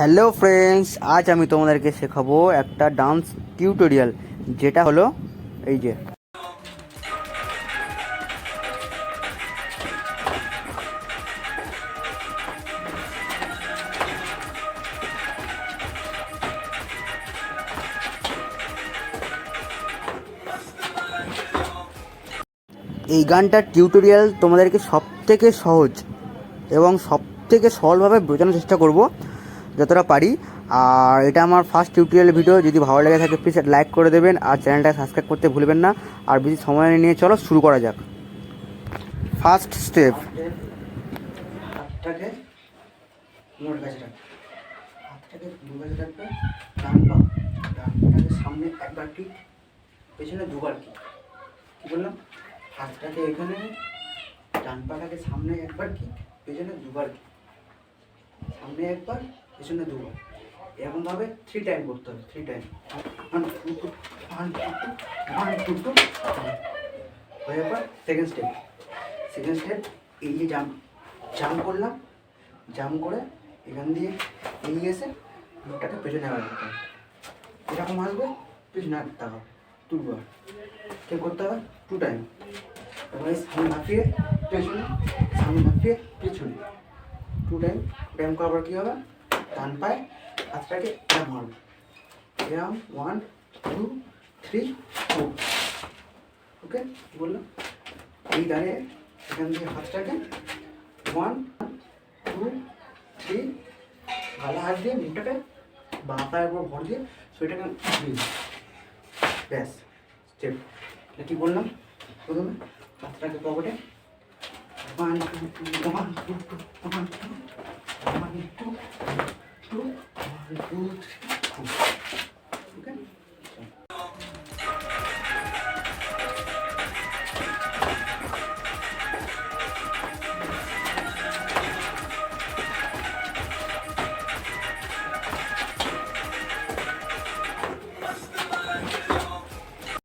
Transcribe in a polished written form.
Hello friends, আজ আমি তোমাদেরকে শেখাবো একটা ডান্স টিউটোরিয়াল, যেটা হলো এই যে এই গানটার টিউটোরিয়াল তোমাদেরকে সব থেকে সহজ এবং সব থেকে সরলভাবে বোঝানোর চেষ্টা করব যতটা পারি। আর এটা আমার ফার্স্ট টিউটোরিয়াল ভিডিও। যদি ভালো লেগে থাকে প্লিজ লাইক করে দেবেন আর চ্যানেলটা সাবস্ক্রাইব করতে ভুলবেন না। আর বেশি সময় নিয়ে চলো শুরু করা যাক। ফার্স্ট স্টেপ, হাতটাকে মোড় কাছে রাখবে, হাতটাকে দু কাছে রাখবে, ডান পাটাকে সামনে একবার কিক, পেছনে দুবার কিক। কী বললাম? হাতটাকে এখানে, ডান পাটাকে সামনে একবার কিক, পেছনে দুবার কিক, সামনে একবার, পেছনে দুবার। এরকমভাবে 3 টাইম করতে হবে। 3 টাইম, 1 2 1 2 1 2 হয়ে যাবার। সেকেন্ড স্টেপ এই যে জাম্প করলাম, জাম্প করে এখান দিয়ে এগিয়ে এসে মুখটাকে পেছনে আবার করতে হবে। এরকম আসবে, পেছনে আঁকতে হবে দুবার। ঠিক করতে হবে 2 টাইম। এবারে সামনে লাফিয়ে পেছনে, সামনে লাফিয়ে পেছনে 2 টাইম। করার পর কী হবে? ডান পায়ে হাতটাকে এরকম মারবে, এরকম 1 2 3 4। ওকে, কী বললাম? এই গানে এখান থেকে হাতটাকে 1 2 3, ভালো হাত দিয়ে মুখটাকে বাঁ পায়ের উপর ভর দিয়ে সেটাকে ব্যাস স্টেপ। এটা কী বললাম? প্রথমে হাতটাকে পকেটে 1 2 1 2 1 2 1 2 2 1 2 3 4।